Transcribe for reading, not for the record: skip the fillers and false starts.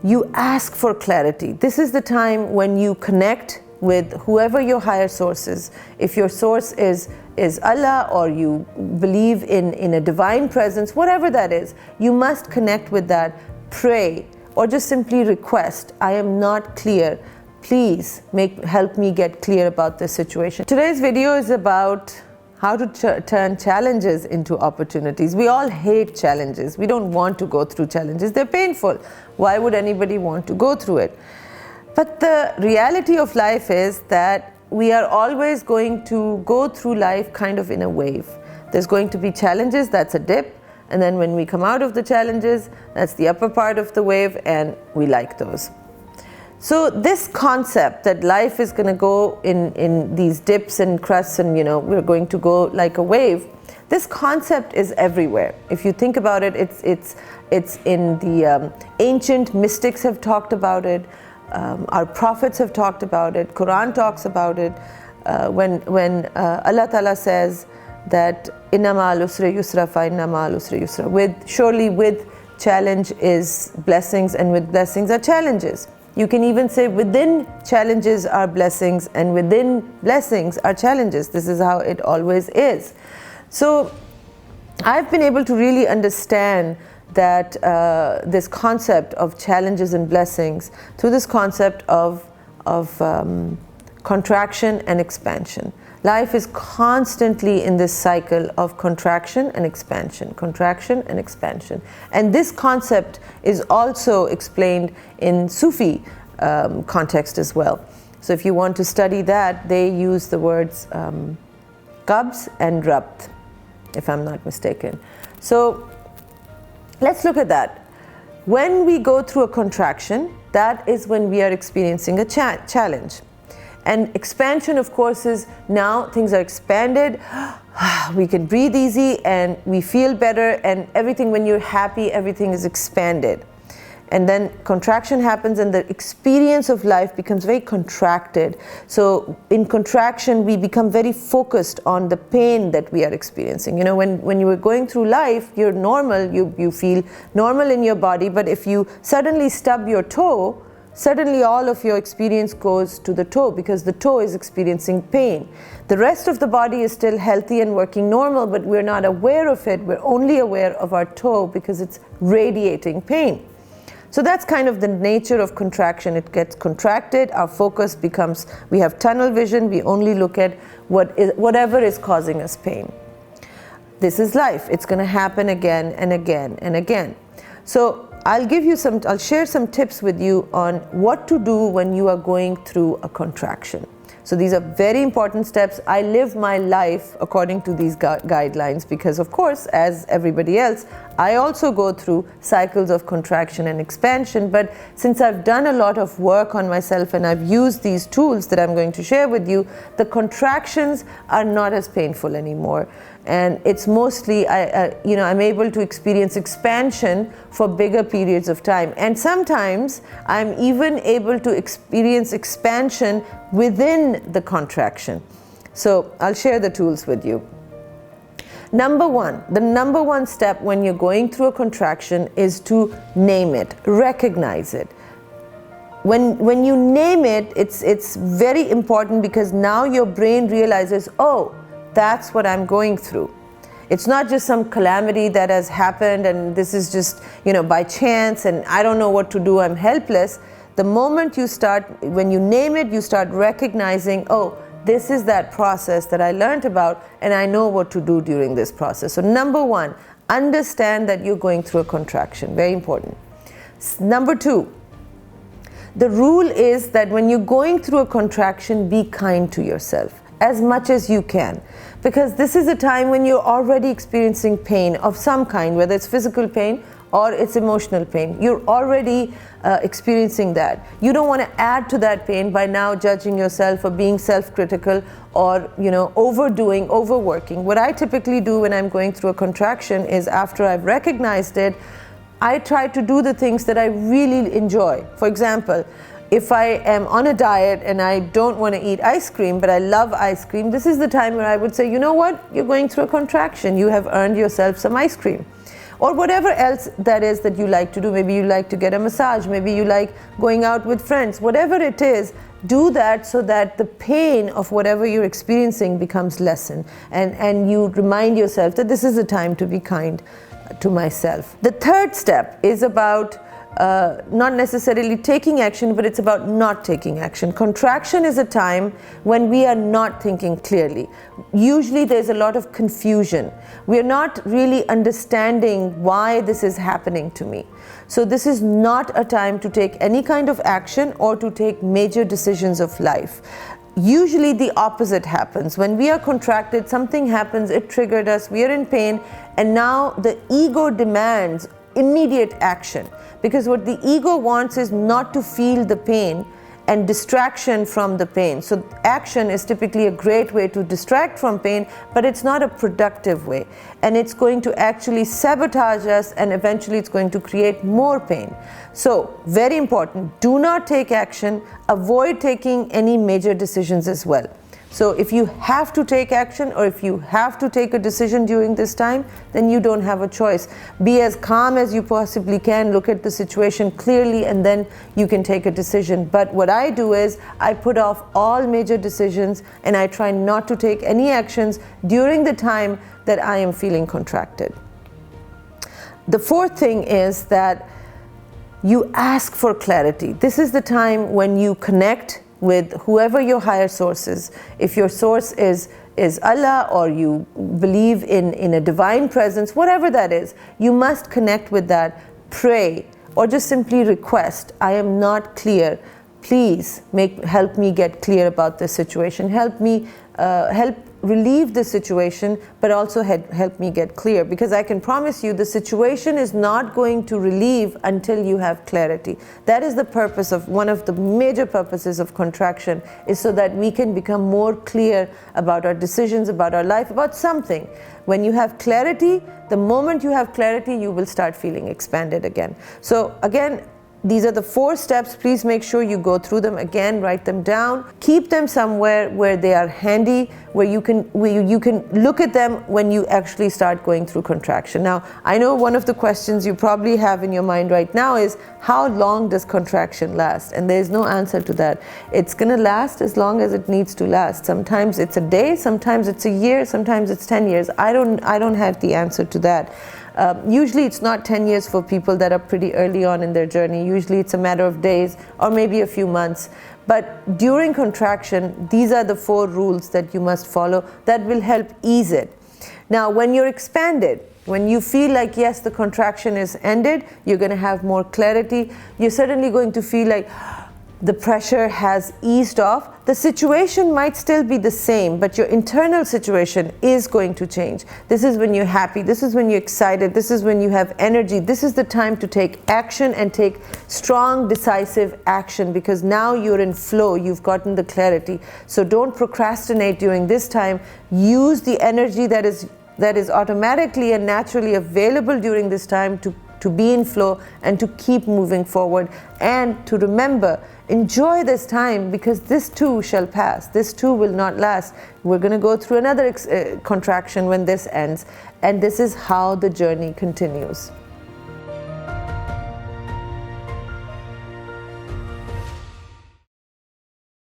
you ask for clarity. This is the time when you connect with whoever your higher source is. If your source is Allah, or you believe in a divine presence, whatever that is, you must connect with that, pray, or just simply request, I am not clear. Please help me get clear about this situation. Today's video is about how to turn challenges into opportunities. We all hate challenges. We don't want to go through challenges. They're painful. Why would anybody want to go through it? But the reality of life is that we are always going to go through life kind of in a wave. There's going to be challenges, that's a dip. And then when we come out of the challenges, that's the upper part of the wave, and we like those. So this concept that life is going to go in these dips and crusts, and we're going to go like a wave, this concept is everywhere. If you think about it, it's in the ancient mystics have talked about it, our prophets have talked about it, Quran talks about it, when Allah Ta'ala says that inna ma'al usri yusra fa inna ma'al usri yusra, surely with challenge is blessings, and with blessings are challenges. You can even say within challenges are blessings, and within blessings are challenges. This is how it always is. So I've been able to really understand that this concept of challenges and blessings through this concept of contraction and expansion. Life is constantly in this cycle of contraction and expansion, contraction and expansion. And this concept is also explained in Sufi context as well. So if you want to study that, they use the words qabz and rabt, if I'm not mistaken. So let's look at that. When we go through a contraction, that is when we are experiencing a challenge. And expansion, of course, is now things are expanded, we can breathe easy and we feel better, and everything, when you're happy, everything is expanded. And then contraction happens and the experience of life becomes very contracted. So in contraction, we become very focused on the pain that we are experiencing. When you are going through life, you're normal, you feel normal in your body, but if you suddenly stub your toe, suddenly all of your experience goes to the toe, because the toe is experiencing pain. The rest of the body is still healthy and working normal, but we're not aware of it. We're only aware of our toe because it's radiating pain. So that's kind of the nature of contraction. It gets contracted, our focus becomes, we have tunnel vision, we only look at whatever is causing us pain. This is life. It's going to happen again and again and again. So I'll share some tips with you on what to do when you are going through a contraction. So these are very important steps. I live my life according to these guidelines because, of course, as everybody else, I also go through cycles of contraction and expansion. But since I've done a lot of work on myself and I've used these tools that I'm going to share with you, the contractions are not as painful anymore. And it's mostly, I'm able to experience expansion for bigger periods of time. And sometimes I'm even able to experience expansion within the contraction. So I'll share the tools with you. The number one step when you're going through a contraction is to name it, recognize it. When you name it, it's very important, because now your brain realizes, oh, that's what I'm going through. It's not just some calamity that has happened and this is just, by chance and I don't know what to do, I'm helpless. The moment when you name it, you start recognizing, oh, this is that process that I learned about and I know what to do during this process. So number one, understand that you're going through a contraction. Very important. Number two, the rule is that when you're going through a contraction, be kind to yourself as much as you can, because this is a time when you're already experiencing pain of some kind, whether it's physical pain or it's emotional pain. You're already experiencing that. You don't want to add to that pain by now judging yourself or being self-critical or overdoing, overworking. What I typically do when I'm going through a contraction is, after I've recognized it, I try to do the things that I really enjoy. For example, if I am on a diet and I don't want to eat ice cream, but I love ice cream, this is the time where I would say, you know what, you're going through a contraction. You have earned yourself some ice cream. or whatever else that is that you like to do. Maybe you like to get a massage, maybe you like going out with friends, whatever it is, do that so that the pain of whatever you're experiencing becomes lessened, and you remind yourself that this is a time to be kind to myself. The third step is about not necessarily taking action, but it's about not taking action. Contraction is a time when we are not thinking clearly. Usually there's a lot of confusion. We're not really understanding why this is happening to me. So this is not a time to take any kind of action or to take major decisions of life. Usually the opposite happens. When we are contracted, something happens, it triggered us, we are in pain, and now the ego demands immediate action, because what the ego wants is not to feel the pain and distraction from the pain. So action is typically a great way to distract from pain, but it's not a productive way, and it's going to actually sabotage us, and eventually it's going to create more pain. So very important, do not take action, avoid taking any major decisions as well. So if you have to take action, or if you have to take a decision during this time, then you don't have a choice. Be as calm as you possibly can, look at the situation clearly, and then you can take a decision. But what I do is I put off all major decisions, and I try not to take any actions during the time that I am feeling contracted. The fourth thing is that you ask for clarity. This is the time when you connect with whoever your higher source is. If your source is Allah, or you believe in a divine presence, whatever that is, you must connect with that, pray, or just simply request, I am not clear, please help me get clear about this situation, help relieve the situation, but also help me get clear, because I can promise you the situation is not going to relieve until you have clarity. That is the purpose of, one of the major purposes of contraction, is so that we can become more clear about our decisions, about our life, about something. When you have clarity, the moment you have clarity, you will start feeling expanded again. So again, these are the 4 steps. Please make sure you go through them again, write them down, keep them somewhere where they are handy, where you can look at them when you actually start going through contraction. Now, I know one of the questions you probably have in your mind right now is, how long does contraction last? And there is no answer to that. It's going to last as long as it needs to last. Sometimes it's a day, sometimes it's a year, sometimes it's 10 years. I don't have the answer to that. Usually it's not 10 years for people that are pretty early on in their journey. Usually it's a matter of days or maybe a few months. But during contraction, these are the 4 rules that you must follow that will help ease it. Now, when you're expanded, when you feel like, yes, the contraction is ended, you're going to have more clarity. You're certainly going to feel like the pressure has eased off. The situation might still be the same, but your internal situation is going to change. This is when you're happy, this is when you're excited, this is when you have energy. This is the time to take action, and take strong, decisive action, because now you're in flow, you've gotten the clarity. So don't procrastinate during this time. Use the energy that is automatically and naturally available during this time to be in flow and to keep moving forward, and to remember, enjoy this time, because this too shall pass. This too will not last. We're going to go through another contraction when this ends, and this is how the journey continues.